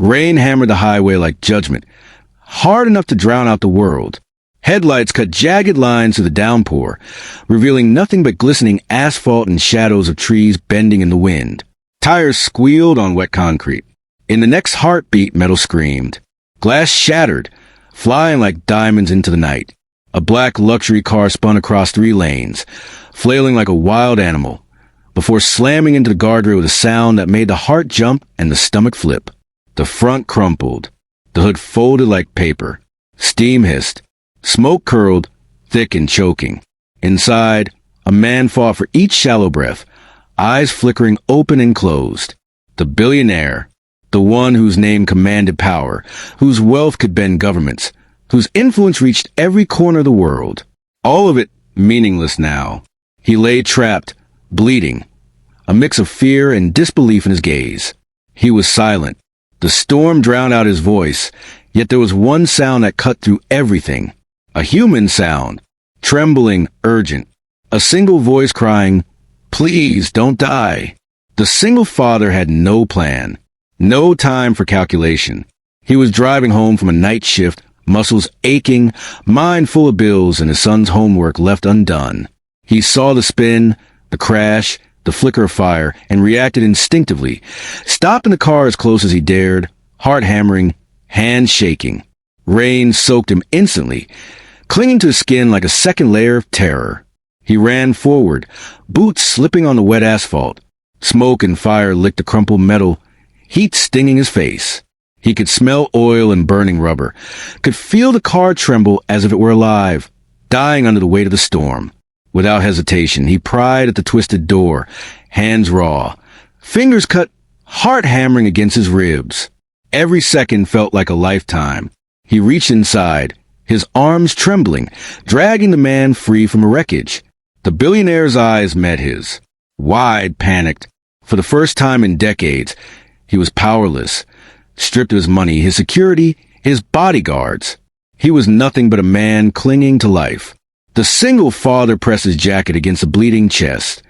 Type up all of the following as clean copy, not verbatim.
Rain hammered the highway like judgment, hard enough to drown out the world. Headlights cut jagged lines through the downpour, revealing nothing but glistening asphalt and shadows of trees bending in the wind. Tires squealed on wet concrete. In the next heartbeat, metal screamed. Glass shattered, flying like diamonds into the night. A black luxury car spun across 3 lanes, flailing like a wild animal, before slamming into the guardrail with a sound that made the heart jump and the stomach flip. The front crumpled. The hood folded like paper. Steam hissed. Smoke curled, thick and choking. Inside, a man fought for each shallow breath, eyes flickering open and closed. The billionaire, the one whose name commanded power, whose wealth could bend governments, whose influence reached every corner of the world. All of it meaningless now. He lay trapped, bleeding, a mix of fear and disbelief in his gaze. He was silent. The storm drowned out his voice, yet there was one sound that cut through everything. A human sound, trembling, urgent. A single voice crying, "Please, don't die." The single father had no plan, no time for calculation. He was driving home from a night shift, muscles aching, mind full of bills, and his son's homework left undone. He saw the spin, the crash, the flicker of fire, and reacted instinctively, stopping the car as close as he dared, heart hammering, hands shaking. Rain soaked him instantly, clinging to his skin like a second layer of terror. He ran forward, boots slipping on the wet asphalt. Smoke and fire licked the crumpled metal, heat stinging his face. He could smell oil and burning rubber, could feel the car tremble as if it were alive, dying under the weight of the storm. Without hesitation, he pried at the twisted door, hands raw, fingers cut, heart hammering against his ribs. Every second felt like a lifetime. He reached inside, his arms trembling, dragging the man free from the wreckage. The billionaire's eyes met his, wide, panicked. For the first time in decades, he was powerless, stripped of his money, his security, his bodyguards. He was nothing but a man clinging to life. The single father pressed his jacket against the bleeding chest,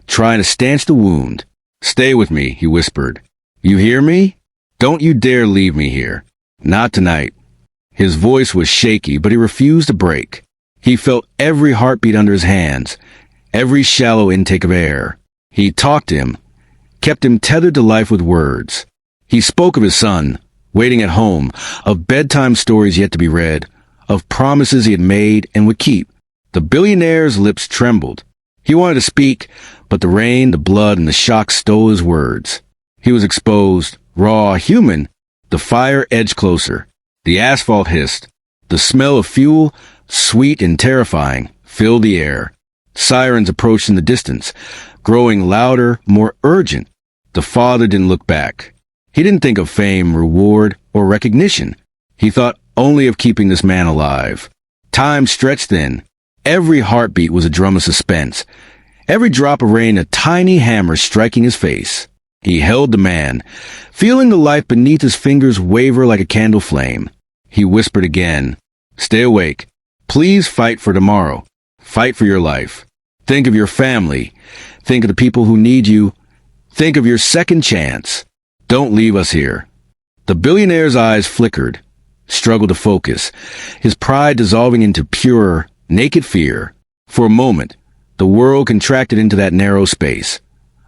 trying to stanch the wound. "Stay with me," he whispered. "You hear me? Don't you dare leave me here. Not tonight." His voice was shaky, but he refused to break. He felt every heartbeat under his hands, every shallow intake of air. He talked to him, kept him tethered to life with words. He spoke of his son, waiting at home, of bedtime stories yet to be read, of promises he had made and would keep. The billionaire's lips trembled. He wanted to speak, but the rain, the blood, and the shock stole his words. He was exposed, raw, human. The fire edged closer. The asphalt hissed. The smell of fuel, sweet and terrifying, filled the air. Sirens approached in the distance, growing louder, more urgent. The father didn't look back. He didn't think of fame, reward, or recognition. He thought only of keeping this man alive. Time stretched then. Every heartbeat was a drum of suspense. Every drop of rain a tiny hammer striking his face. He held the man, feeling the life beneath his fingers waver like a candle flame. He whispered again, "Stay awake. Please fight for tomorrow. Fight for your life. Think of your family. Think of the people who need you. Think of your second chance. Don't leave us here." The billionaire's eyes flickered, struggled to focus, his pride dissolving into pure, naked fear. For a moment, the world contracted into that narrow space.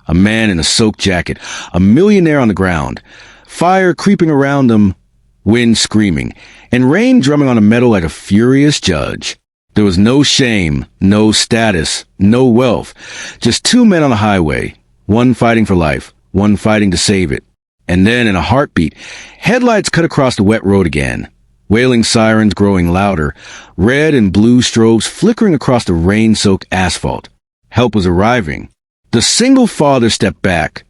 A man in a soaked jacket, a millionaire on the ground, fire creeping around them, wind screaming, and rain drumming on the metal like a furious judge. There was no shame, no status, no wealth, just 2 men on the highway, one fighting for life, one fighting to save it. And then, in a heartbeat, headlights cut across the wet road again, wailing sirens growing louder, red and blue strobes flickering across the rain-soaked asphalt. Help was arriving. The single father stepped back,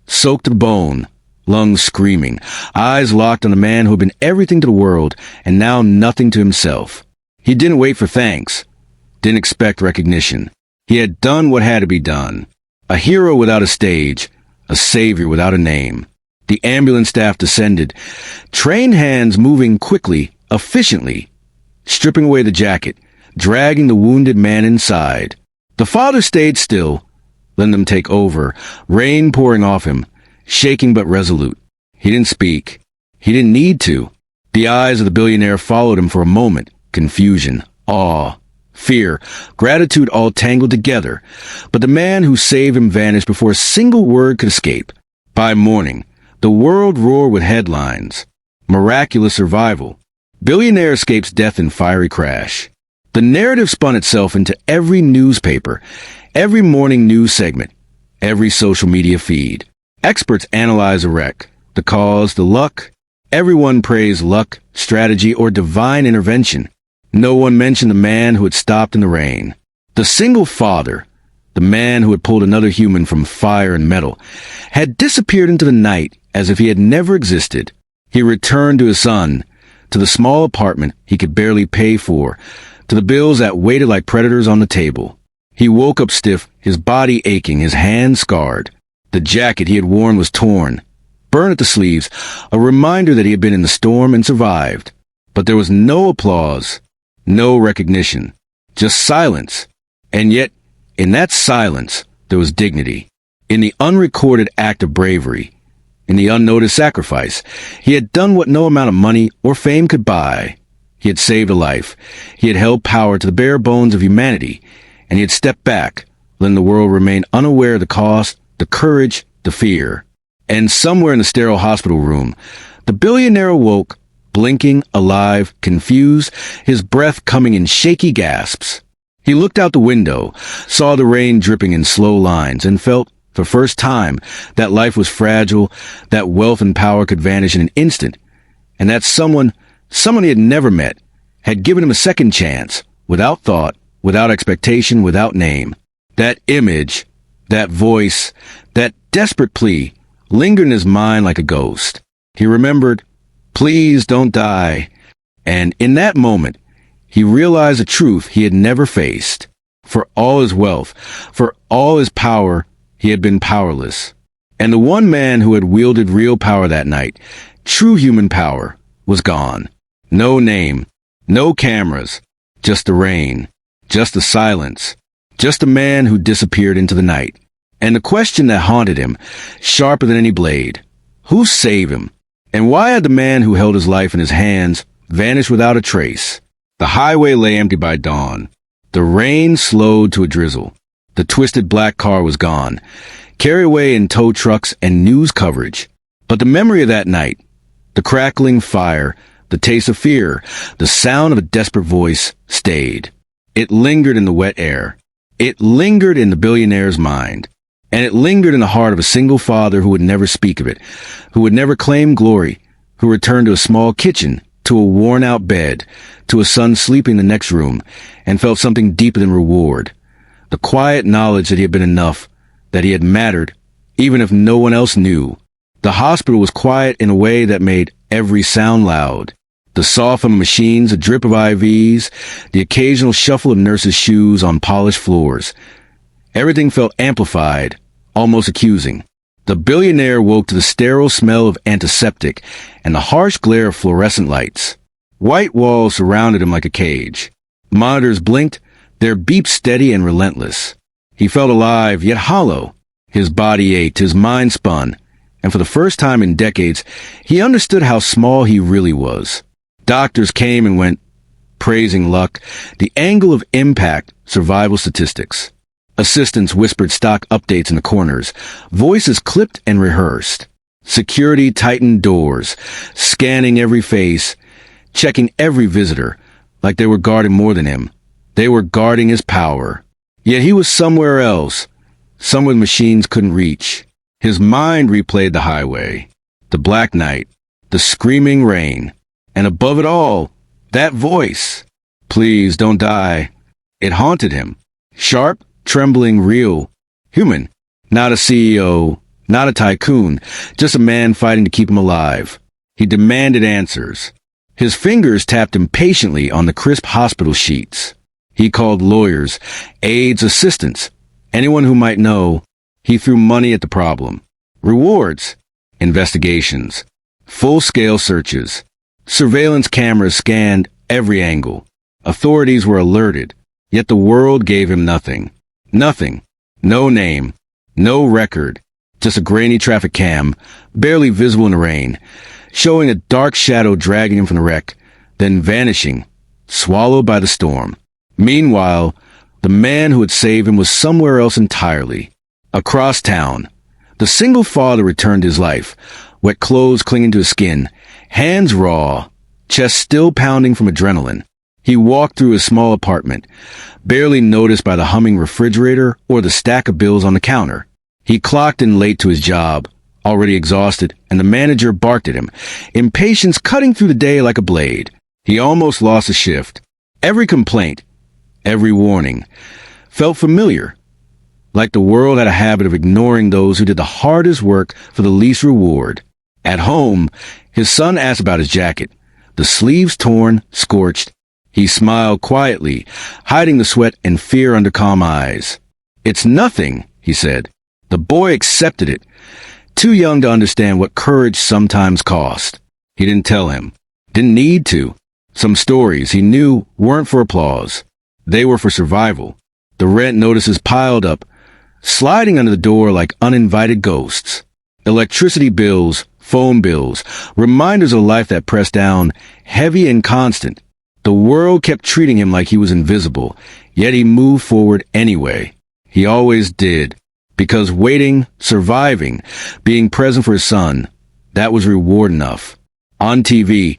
soaked to the bone, lungs screaming, eyes locked on the man who had been everything to the world and now nothing to himself. He didn't wait for thanks, didn't expect recognition. He had done what had to be done. A hero without a stage, a savior without a name. The ambulance staff descended, trained hands moving quickly, efficiently, stripping away the jacket, dragging the wounded man inside. The father stayed still, letting them take over, rain pouring off him, shaking but resolute. He didn't speak. He didn't need to. The eyes of the billionaire followed him for a moment. Confusion, awe, fear, gratitude all tangled together. But the man who saved him vanished before a single word could escape. By morning, the world roared with headlines. Miraculous survival. Billionaire escapes death in fiery crash. The narrative spun itself into every newspaper, every morning news segment, every social media feed. Experts analyze a wreck, the cause, the luck. Everyone praised luck, strategy, or divine intervention. No one mentioned the man who had stopped in the rain. The single father, the man who had pulled another human from fire and metal, had disappeared into the night as if he had never existed. He returned to his son, to the small apartment he could barely pay for, to the bills that waited like predators on the table. He woke up stiff, his body aching, his hands scarred. The jacket he had worn was torn, burned at the sleeves, a reminder that he had been in the storm and survived. But there was no applause, no recognition, just silence. And yet, in that silence, there was dignity. In the unrecorded act of bravery, in the unnoticed sacrifice, he had done what no amount of money or fame could buy. He had saved a life. He had held power to the bare bones of humanity, and he had stepped back, letting the world remain unaware of the cost, the courage, the fear. And somewhere in the sterile hospital room, the billionaire awoke, blinking, alive, confused, his breath coming in shaky gasps. He looked out the window, saw the rain dripping in slow lines, and felt, for the first time, that life was fragile, that wealth and power could vanish in an instant, and that someone he had never met, had given him a second chance, without thought, without expectation, without name. That image, that voice, that desperate plea, lingered in his mind like a ghost. He remembered, "Please don't die." And in that moment, he realized a truth he had never faced. For all his wealth, for all his power, he had been powerless. And the one man who had wielded real power that night, true human power, was gone. No name, no cameras, just the rain, just the silence, just a man who disappeared into the night. And the question that haunted him, sharper than any blade, who saved him? And why had the man who held his life in his hands vanished without a trace? The highway lay empty by dawn. The rain slowed to a drizzle. The twisted black car was gone, carried away in tow trucks and news coverage. But the memory of that night, the crackling fire, the taste of fear, the sound of a desperate voice stayed. It lingered in the wet air. It lingered in the billionaire's mind. And it lingered in the heart of a single father who would never speak of it, who would never claim glory, who returned to a small kitchen, to a worn-out bed, to a son sleeping in the next room, and felt something deeper than reward. The quiet knowledge that he had been enough, that he had mattered, even if no one else knew. The hospital was quiet in a way that made every sound loud. The sough of machines, the drip of IVs, the occasional shuffle of nurses' shoes on polished floors. Everything felt amplified, almost accusing. The billionaire woke to the sterile smell of antiseptic and the harsh glare of fluorescent lights. White walls surrounded him like a cage. Monitors blinked, their beeps steady and relentless. He felt alive, yet hollow. His body ached, his mind spun, and for the first time in decades, he understood how small he really was. Doctors came and went, praising luck, the angle of impact, survival statistics. Assistants whispered stock updates in the corners, voices clipped and rehearsed. Security tightened doors, scanning every face, checking every visitor, like they were guarding more than him. They were guarding his power. Yet he was somewhere else, somewhere the machines couldn't reach. His mind replayed the highway, the black night, the screaming rain, and above it all, that voice. Please don't die. It haunted him. Sharp, trembling, real, human. Not a CEO, not a tycoon, just a man fighting to keep him alive. He demanded answers. His fingers tapped impatiently on the crisp hospital sheets. He called lawyers, aides, assistants, anyone who might know. He threw money at the problem. Rewards, investigations, full-scale searches. Surveillance cameras scanned every angle. Authorities were alerted, yet the world gave him nothing. Nothing. No name. No record. Just a grainy traffic cam, barely visible in the rain. showing a dark shadow dragging him from the wreck, then vanishing, swallowed by the storm. Meanwhile, the man who had saved him was somewhere else entirely. Across town, the single father returned to his life, wet clothes clinging to his skin, hands raw, chest still pounding from adrenaline. He walked through his small apartment, barely noticed by the humming refrigerator or the stack of bills on the counter. He clocked in late to his job, already exhausted, and the manager barked at him, impatience cutting through the day like a blade. He almost lost a shift. Every complaint, every warning, felt familiar, like the world had a habit of ignoring those who did the hardest work for the least reward. At home, his son asked about his jacket, the sleeves torn, scorched. He smiled quietly, hiding the sweat and fear under calm eyes. "It's nothing," he said. The boy accepted it, too young to understand what courage sometimes cost. He didn't tell him, didn't need to. Some stories he knew weren't for applause. They were for survival. The rent notices piled up, sliding under the door like uninvited ghosts. Electricity bills, phone bills, reminders of life that pressed down, heavy and constant. The world kept treating him like he was invisible, yet he moved forward anyway. He always did. Because waiting, surviving, being present for his son, that was reward enough. On TV,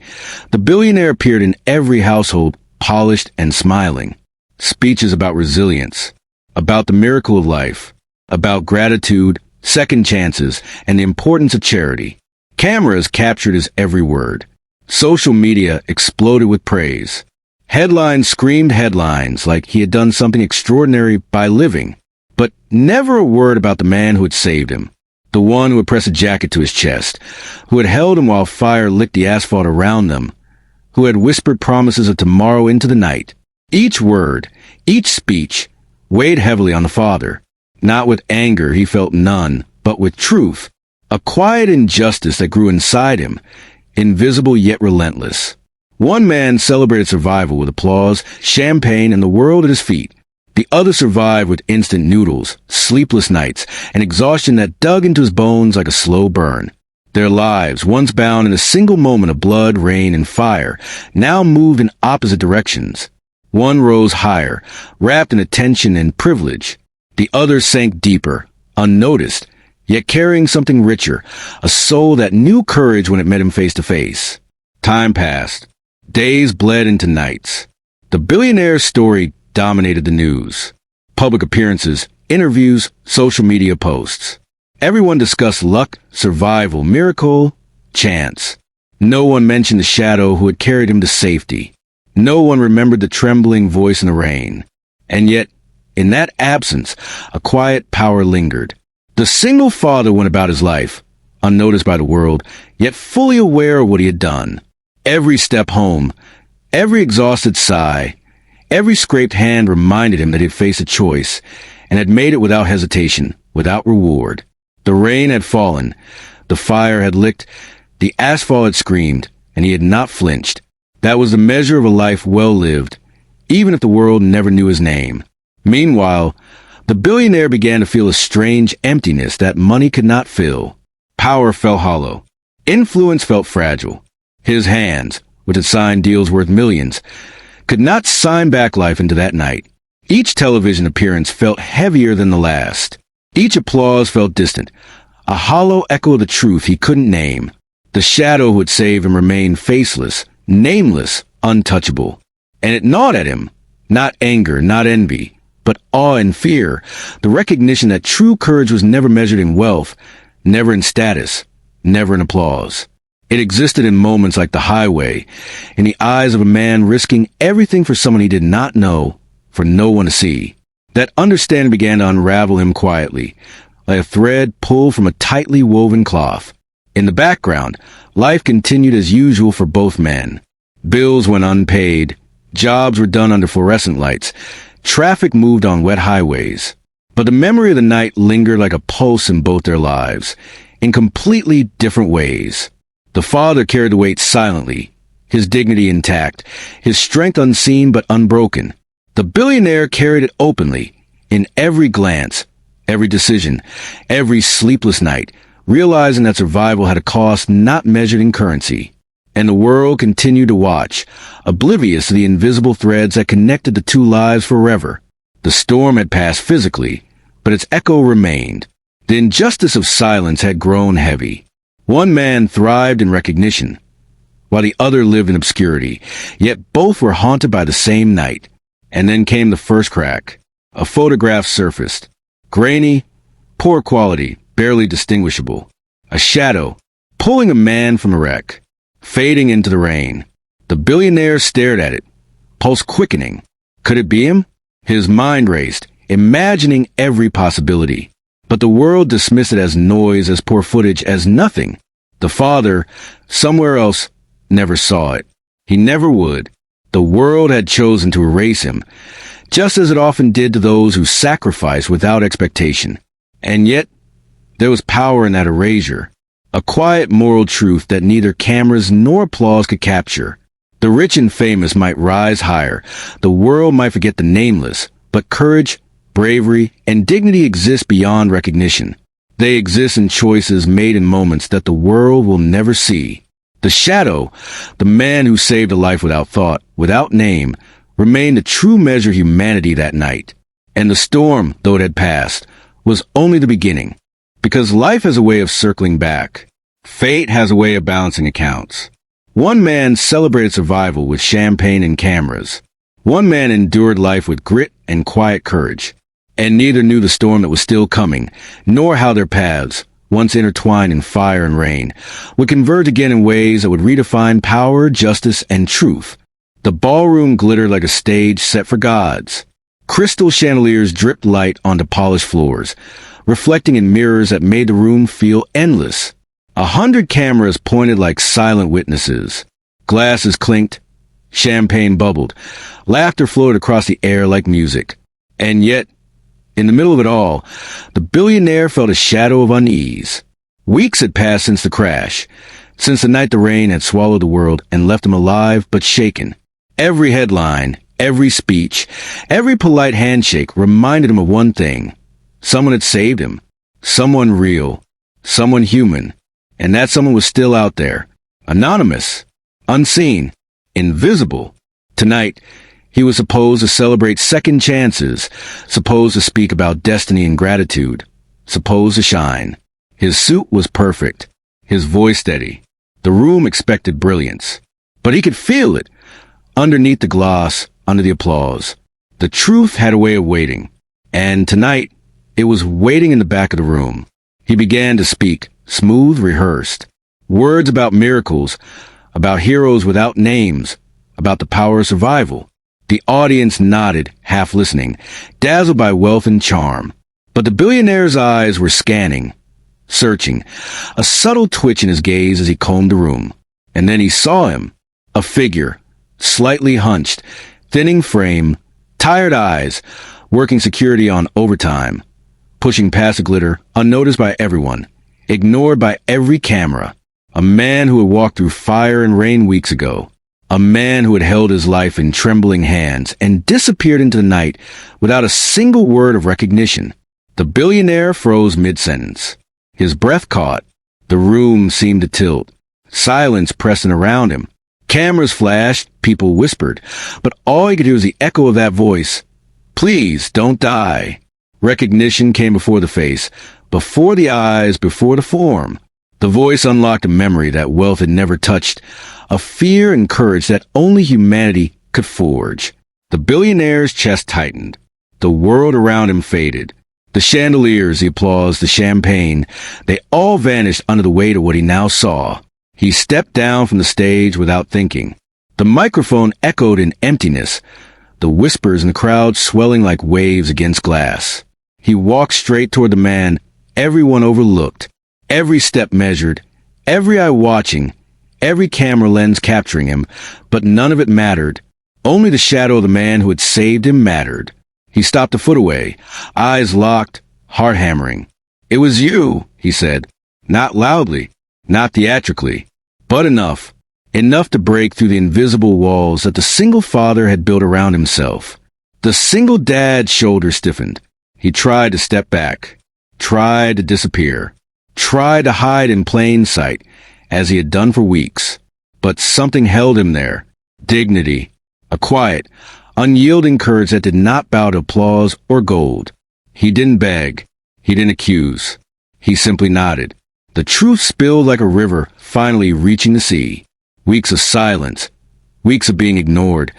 the billionaire appeared in every household, polished and smiling. Speeches about resilience, about the miracle of life, about gratitude, second chances, and the importance of charity. Cameras captured his every word. Social media exploded with praise. Headlines screamed headlines like he had done something extraordinary by living. But never a word about the man who had saved him, the one who had pressed a jacket to his chest, who had held him while fire licked the asphalt around them, who had whispered promises of tomorrow into the night. Each word, each speech, weighed heavily on the father. Not with anger, he felt none, but with truth, a quiet injustice that grew inside him, invisible yet relentless. One man celebrated survival with applause, champagne, and the world at his feet. The other survived with instant noodles, sleepless nights, and exhaustion that dug into his bones like a slow burn. Their lives, once bound in a single moment of blood, rain, and fire, now moved in opposite directions. One rose higher, wrapped in attention and privilege. The other sank deeper, unnoticed, yet carrying something richer, a soul that knew courage when it met him face to face. Time passed. Days bled into nights. The billionaire's story dominated the news. Public appearances, interviews, social media posts. Everyone discussed luck, survival, miracle, chance. No one mentioned the shadow who had carried him to safety. No one remembered the trembling voice in the rain. And yet, in that absence, a quiet power lingered. The single father went about his life, unnoticed by the world, yet fully aware of what he had done. Every step home, every exhausted sigh, every scraped hand reminded him that he had faced a choice, and had made it without hesitation, without reward. The rain had fallen, the fire had licked, the asphalt had screamed, and he had not flinched. That was the measure of a life well lived, even if the world never knew his name. Meanwhile, the billionaire began to feel a strange emptiness that money could not fill. Power felt hollow. Influence felt fragile. His hands, which had signed deals worth millions, could not sign back life into that night. Each television appearance felt heavier than the last. Each applause felt distant, a hollow echo of the truth he couldn't name. The shadow who had saved him remained faceless, nameless, untouchable. And it gnawed at him, not anger, not envy, but awe and fear, the recognition that true courage was never measured in wealth, never in status, never in applause. It existed in moments like the highway, in the eyes of a man risking everything for someone he did not know, for no one to see. That understanding began to unravel him quietly, like a thread pulled from a tightly woven cloth. In the background, life continued as usual for both men. Bills went unpaid, jobs were done under fluorescent lights, traffic moved on wet highways. But the memory of the night lingered like a pulse in both their lives, in completely different ways. The father carried the weight silently, his dignity intact, his strength unseen but unbroken. The billionaire carried it openly, in every glance, every decision, every sleepless night, realizing that survival had a cost not measured in currency. And the world continued to watch, oblivious to the invisible threads that connected the two lives forever. The storm had passed physically, but its echo remained. The injustice of silence had grown heavy. One man thrived in recognition, while the other lived in obscurity, yet both were haunted by the same night. And then came the first crack. A photograph surfaced. Grainy, poor quality, barely distinguishable. A shadow, pulling a man from a wreck, fading into the rain. The billionaire stared at it, pulse quickening. Could it be him? His mind raced, imagining every possibility. But the world dismissed it as noise, as poor footage, as nothing. The father, somewhere else, never saw it. He never would. The world had chosen to erase him, just as it often did to those who sacrificed without expectation. And yet, there was power in that erasure. A quiet moral truth that neither cameras nor applause could capture. The rich and famous might rise higher. The world might forget the nameless. But courage, bravery, and dignity exist beyond recognition. They exist in choices made in moments that the world will never see. The shadow, the man who saved a life without thought, without name, remained the true measure of humanity that night. And the storm, though it had passed, was only the beginning. Because life has a way of circling back. Fate has a way of balancing accounts. One man celebrated survival with champagne and cameras. One man endured life with grit and quiet courage. And neither knew the storm that was still coming, nor how their paths, once intertwined in fire and rain, would converge again in ways that would redefine power, justice, and truth. The ballroom glittered like a stage set for gods. Crystal chandeliers dripped light onto polished floors, reflecting in mirrors that made the room feel endless. 100 cameras pointed like silent witnesses. Glasses clinked, champagne bubbled, laughter flowed across the air like music. And yet, in the middle of it all, the billionaire felt a shadow of unease. Weeks had passed since the crash, since the night the rain had swallowed the world and left him alive but shaken. Every headline, every speech, every polite handshake reminded him of one thing. Someone had saved him. Someone real. Someone human. And that someone was still out there. Anonymous. Unseen. Invisible. Tonight, he was supposed to celebrate second chances, supposed to speak about destiny and gratitude, supposed to shine. His suit was perfect, his voice steady. The room expected brilliance. But he could feel it, underneath the gloss, under the applause. The truth had a way of waiting. And tonight, it was waiting in the back of the room. He began to speak, smooth, rehearsed. Words about miracles, about heroes without names, about the power of survival. The audience nodded, half listening, dazzled by wealth and charm. But the billionaire's eyes were scanning, searching, a subtle twitch in his gaze as he combed the room. And then he saw him, a figure, slightly hunched, thinning frame, tired eyes, working security on overtime, pushing past the glitter, unnoticed by everyone, ignored by every camera. A man who had walked through fire and rain weeks ago. A man who had held his life in trembling hands and disappeared into the night without a single word of recognition. The billionaire froze mid-sentence. His breath caught. The room seemed to tilt. Silence pressing around him. Cameras flashed, people whispered, but all he could hear was the echo of that voice. Please, don't die. Recognition came before the face, before the eyes, before the form. The voice unlocked a memory that wealth had never touched, a fear and courage that only humanity could forge. The billionaire's chest tightened. The world around him faded. The chandeliers, the applause, the champagne, they all vanished under the weight of what he now saw. He stepped down from the stage without thinking. The microphone echoed in emptiness, the whispers in the crowd swelling like waves against glass. He walked straight toward the man everyone overlooked. Every step measured, every eye watching, every camera lens capturing him, but none of it mattered. Only the shadow of the man who had saved him mattered. He stopped a foot away, eyes locked, heart hammering. "It was you," he said. Not loudly, not theatrically, but enough. Enough to break through the invisible walls that the single father had built around himself. The single dad's shoulders stiffened. He tried to step back, tried to disappear. tried to hide in plain sight, as he had done for weeks. But something held him there. Dignity. A quiet, unyielding courage that did not bow to applause or gold. He didn't beg. He didn't accuse. He simply nodded. The truth spilled like a river, finally reaching the sea. Weeks of silence. Weeks of being ignored.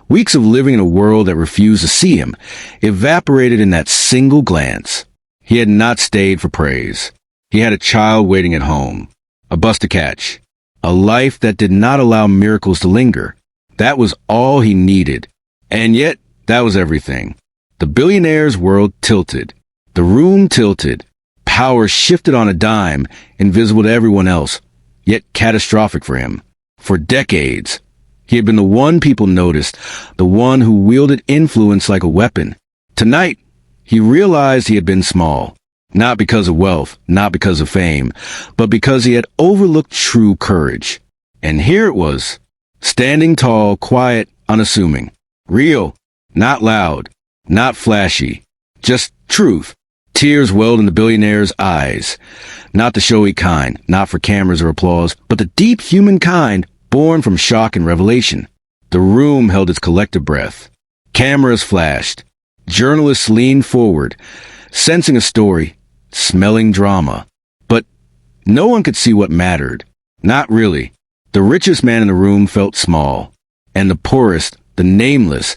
Weeks of living in a world that refused to see him, evaporated in that single glance. He had not stayed for praise. He had a child waiting at home, a bus to catch, a life that did not allow miracles to linger. That was all he needed. And yet, that was everything. The billionaire's world tilted. The room tilted. Power shifted on a dime, invisible to everyone else, yet catastrophic for him. For decades, he had been the one people noticed, the one who wielded influence like a weapon. Tonight, he realized he had been small. Not because of wealth, not because of fame, but because he had overlooked true courage. And here it was, standing tall, quiet, unassuming. Real, not loud, not flashy, just truth. Tears welled in the billionaire's eyes. Not the showy kind, not for cameras or applause, but the deep human kind born from shock and revelation. The room held its collective breath. Cameras flashed. Journalists leaned forward, sensing a story, smelling drama. But no one could see what mattered. Not really. The richest man in the room felt small, and the poorest, the nameless,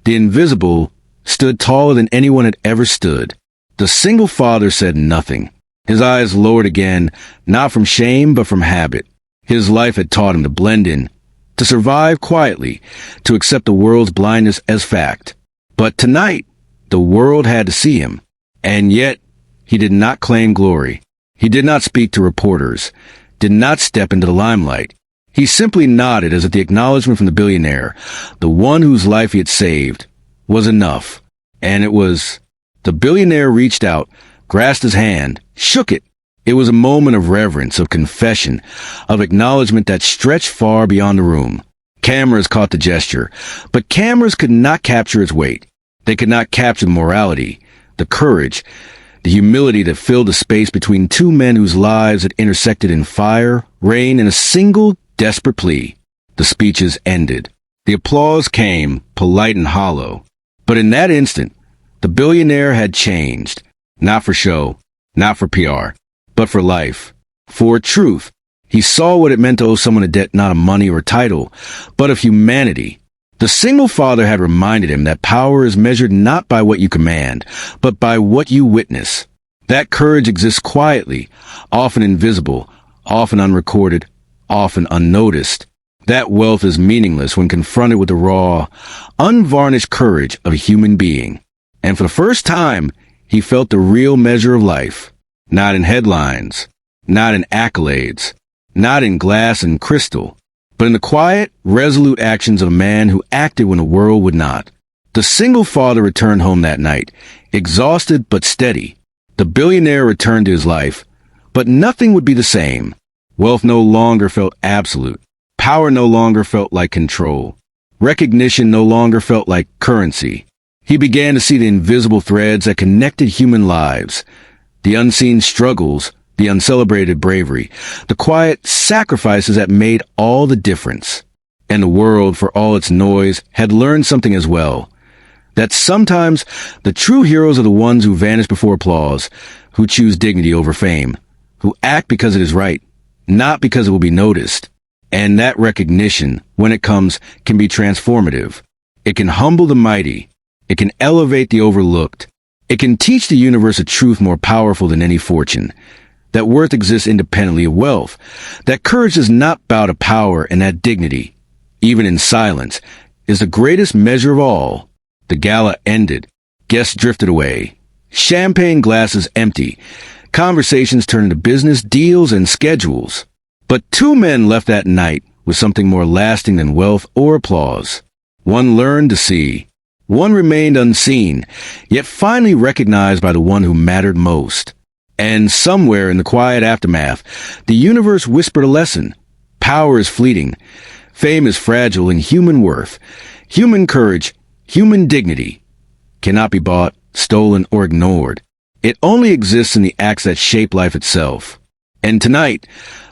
the invisible, stood taller than anyone had ever stood. The single father said nothing. His eyes lowered again, not from shame, but from habit. His life had taught him to blend in, to survive quietly, to accept the world's blindness as fact. But tonight, the world had to see him. And yet, he did not claim glory. He did not speak to reporters, did not step into the limelight. He simply nodded as if the acknowledgement from the billionaire, the one whose life he had saved, was enough. And it was. The billionaire reached out, grasped his hand, shook it. It was a moment of reverence, of confession, of acknowledgement that stretched far beyond the room. Cameras caught the gesture, but cameras could not capture its weight. They could not capture the morality, the courage, the humility that filled the space between two men whose lives had intersected in fire, rain, and a single desperate plea. The speeches ended. The applause came, polite and hollow. But in that instant, the billionaire had changed. Not for show, not for PR, but for life. For truth. He saw what it meant to owe someone a debt not of money or title, but of humanity. The single father had reminded him that power is measured not by what you command, but by what you witness. That courage exists quietly, often invisible, often unrecorded, often unnoticed. That wealth is meaningless when confronted with the raw, unvarnished courage of a human being. And for the first time, he felt the real measure of life. Not in headlines, not in accolades, not in glass and crystal, but in the quiet, resolute actions of a man who acted when the world would not. The single father returned home that night, exhausted but steady. The billionaire returned to his life, but nothing would be the same. Wealth no longer felt absolute. Power no longer felt like control. Recognition no longer felt like currency. He began to see the invisible threads that connected human lives, the unseen struggles, the uncelebrated bravery, the quiet sacrifices that made all the difference. And the world, for all its noise, had learned something as well. That sometimes the true heroes are the ones who vanish before applause, who choose dignity over fame, who act because it is right, not because it will be noticed. And that recognition, when it comes, can be transformative. It can humble the mighty. It can elevate the overlooked. It can teach the universe a truth more powerful than any fortune. That worth exists independently of wealth. That courage does not bow to power, and that dignity, even in silence, is the greatest measure of all. The gala ended. Guests drifted away. Champagne glasses empty. Conversations turned into business deals and schedules. But two men left that night with something more lasting than wealth or applause. One learned to see. One remained unseen, yet finally recognized by the one who mattered most. And somewhere in the quiet aftermath, the universe whispered a lesson. Power is fleeting. Fame is fragile, and human worth, human courage, human dignity cannot be bought, stolen, or ignored. It only exists in the acts that shape life itself. And tonight,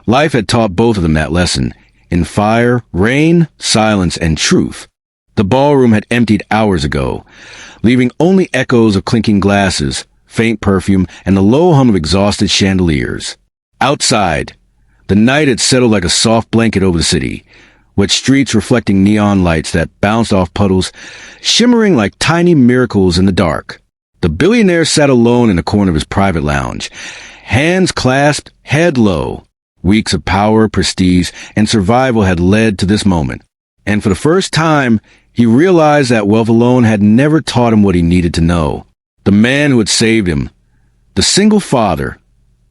life had taught both of them that lesson. In fire, rain, silence, and truth. The ballroom had emptied hours ago, leaving only echoes of clinking glasses, faint perfume, and the low hum of exhausted chandeliers. Outside, the night had settled like a soft blanket over the city, wet streets reflecting neon lights that bounced off puddles, shimmering like tiny miracles in the dark. The billionaire sat alone in a corner of his private lounge, hands clasped, head low. Weeks of power, prestige, and survival had led to this moment. And for the first time, he realized that wealth alone had never taught him what he needed to know. The man who had saved him, the single father,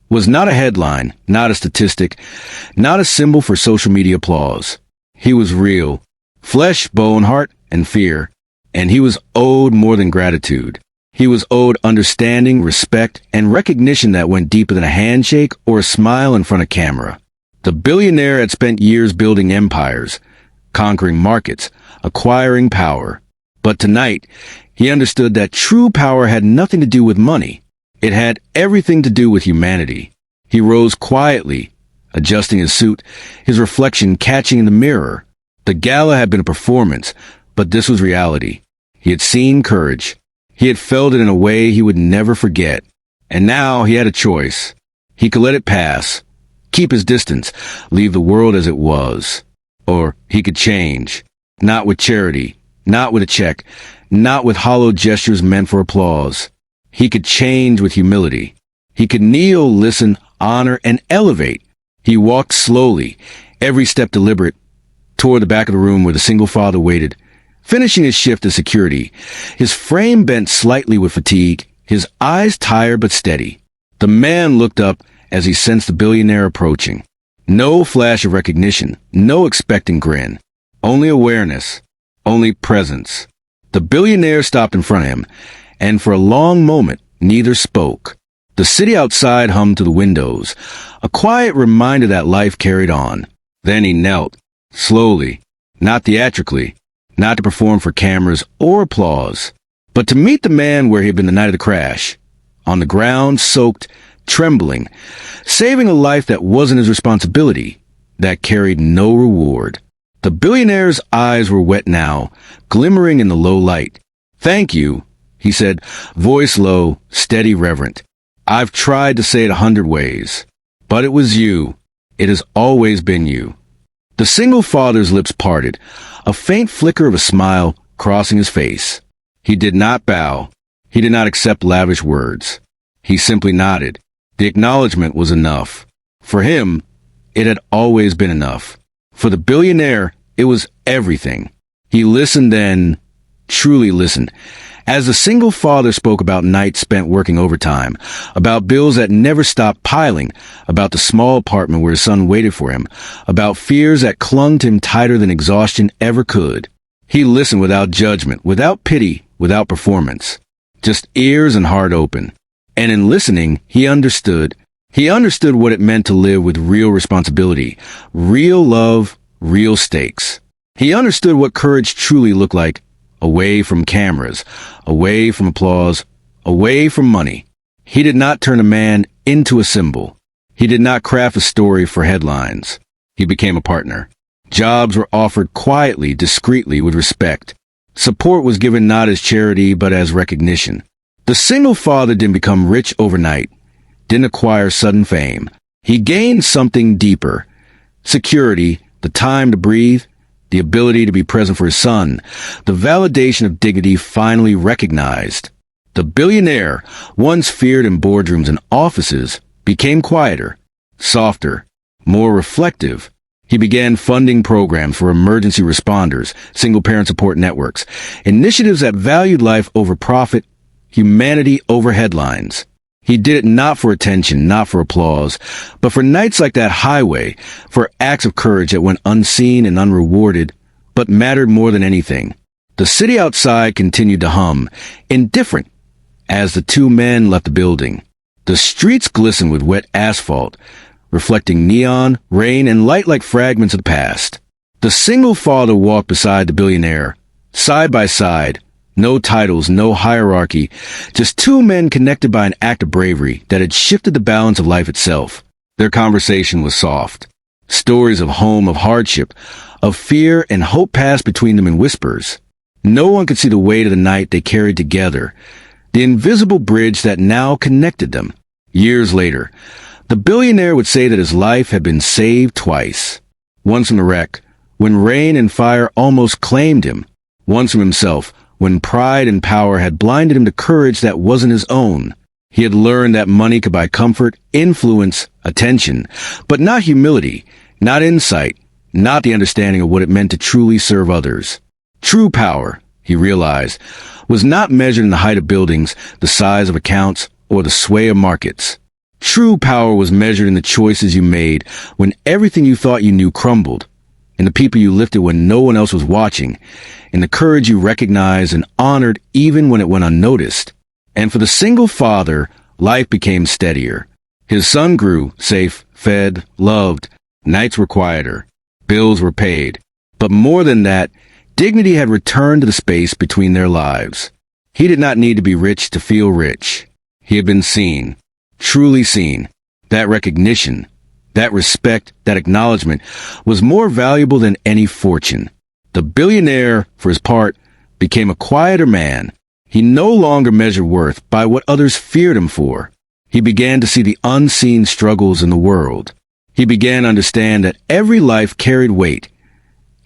was not a headline, not a statistic, not a symbol for social media applause. He was real, flesh, bone, heart, and fear, and he was owed more than gratitude. He was owed understanding, respect, and recognition that went deeper than a handshake or a smile in front of camera. The billionaire had spent years building empires, conquering markets, acquiring power. But tonight, he understood that true power had nothing to do with money. It had everything to do with humanity. He rose quietly, adjusting his suit, his reflection catching in the mirror. The gala had been a performance, but this was reality. He had seen courage. He had felt it in a way he would never forget. And now he had a choice. He could let it pass, keep his distance, leave the world as it was. Or he could change. Not with charity, not with a check, not with hollow gestures meant for applause. He could change with humility. He could kneel, listen, honor, and elevate. He walked slowly, every step deliberate, toward the back of the room where the single father waited, finishing his shift as security, his frame bent slightly with fatigue, his eyes tired but steady. The man looked up as he sensed the billionaire approaching. No flash of recognition, no expectant grin, only awareness, only presence. The billionaire stopped in front of him, and for a long moment, neither spoke. The city outside hummed to the windows, a quiet reminder that life carried on. Then he knelt, slowly, not theatrically, not to perform for cameras or applause, but to meet the man where he had been the night of the crash, on the ground, soaked, trembling, saving a life that wasn't his responsibility, that carried no reward. The billionaire's eyes were wet now, glimmering in the low light. "Thank you," he said, voice low, steady, reverent. "I've tried to say it 100 ways, but it was you. It has always been you." The single father's lips parted, a faint flicker of a smile crossing his face. He did not bow. He did not accept lavish words. He simply nodded. The acknowledgement was enough. For him, it had always been enough. For the billionaire, it was everything. He listened then, truly listened, as the single father spoke about nights spent working overtime, about bills that never stopped piling, about the small apartment where his son waited for him, about fears that clung to him tighter than exhaustion ever could. He listened without judgment, without pity, without performance, just ears and heart open. And in listening, he understood. He understood what it meant to live with real responsibility, real love, real stakes. He understood what courage truly looked like, away from cameras, away from applause, away from money. He did not turn a man into a symbol. He did not craft a story for headlines. He became a partner. Jobs were offered quietly, discreetly, with respect. Support was given not as charity, but as recognition. The single father didn't become rich overnight, didn't acquire sudden fame. He gained something deeper. Security, the time to breathe, the ability to be present for his son, the validation of dignity finally recognized. The billionaire, once feared in boardrooms and offices, became quieter, softer, more reflective. He began funding programs for emergency responders, single-parent support networks, initiatives that valued life over profit, humanity over headlines. He did it not for attention, not for applause, but for nights like that highway, for acts of courage that went unseen and unrewarded, but mattered more than anything. The city outside continued to hum, indifferent, as the two men left the building. The streets glistened with wet asphalt, reflecting neon, rain, and light like fragments of the past. The single father walked beside the billionaire, side by side. No titles, no hierarchy, just two men connected by an act of bravery that had shifted the balance of life itself. Their conversation was soft. Stories of home, of hardship, of fear and hope passed between them in whispers. No one could see the weight of the night they carried together, the invisible bridge that now connected them. Years later, the billionaire would say that his life had been saved twice. Once from a wreck, when rain and fire almost claimed him. Once from himself, when pride and power had blinded him to courage that wasn't his own. He had learned that money could buy comfort, influence, attention, but not humility, not insight, not the understanding of what it meant to truly serve others. True power, he realized, was not measured in the height of buildings, the size of accounts, or the sway of markets. True power was measured in the choices you made when everything you thought you knew crumbled, in the people you lifted when no one else was watching, in the courage you recognized and honored even when it went unnoticed. And for the single father, life became steadier. His son grew, safe, fed, loved. Nights were quieter. Bills were paid. But more than that, dignity had returned to the space between their lives. He did not need to be rich to feel rich. He had been seen, truly seen. That recognition, that respect, that acknowledgement was more valuable than any fortune. The billionaire, for his part, became a quieter man. He no longer measured worth by what others feared him for. He began to see the unseen struggles in the world. He began to understand that every life carried weight,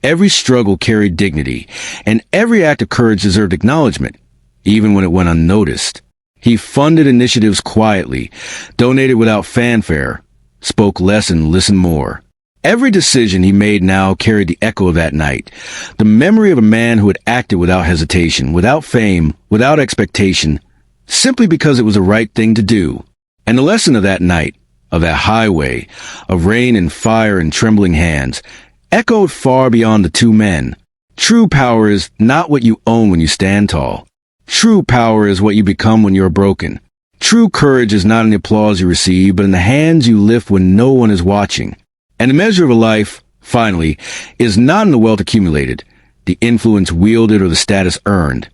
every struggle carried dignity, and every act of courage deserved acknowledgement, even when it went unnoticed. He funded initiatives quietly, donated without fanfare, spoke less and listened more. Every decision he made now carried the echo of that night, the memory of a man who had acted without hesitation, without fame, without expectation, simply because it was the right thing to do. And the lesson of that night, of that highway, of rain and fire and trembling hands, echoed far beyond the two men. True power is not what you own when you stand tall. True power is what you become when you're broken. True courage is not in the applause you receive, but in the hands you lift when no one is watching. And the measure of a life, finally, is not in the wealth accumulated, the influence wielded or the status earned,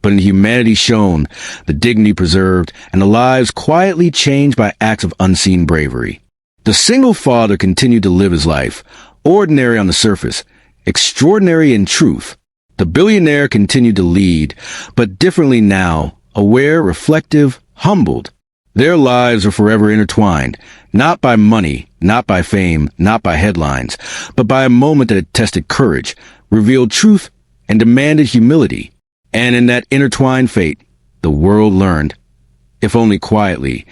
but in the humanity shown, the dignity preserved, and the lives quietly changed by acts of unseen bravery. The single father continued to live his life, ordinary on the surface, extraordinary in truth. The billionaire continued to lead, but differently now, aware, reflective, humbled. Their lives were forever intertwined, not by money, not by fame, not by headlines, but by a moment that had tested courage, revealed truth, and demanded humility. And in that intertwined fate, the world learned, if only quietly,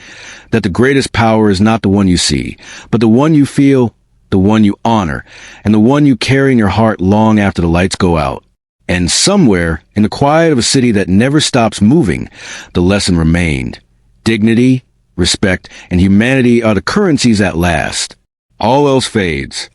that the greatest power is not the one you see, but the one you feel, the one you honor, and the one you carry in your heart long after the lights go out. And somewhere, in the quiet of a city that never stops moving, the lesson remained. Dignity, respect, and humanity are the currencies that last. All else fades.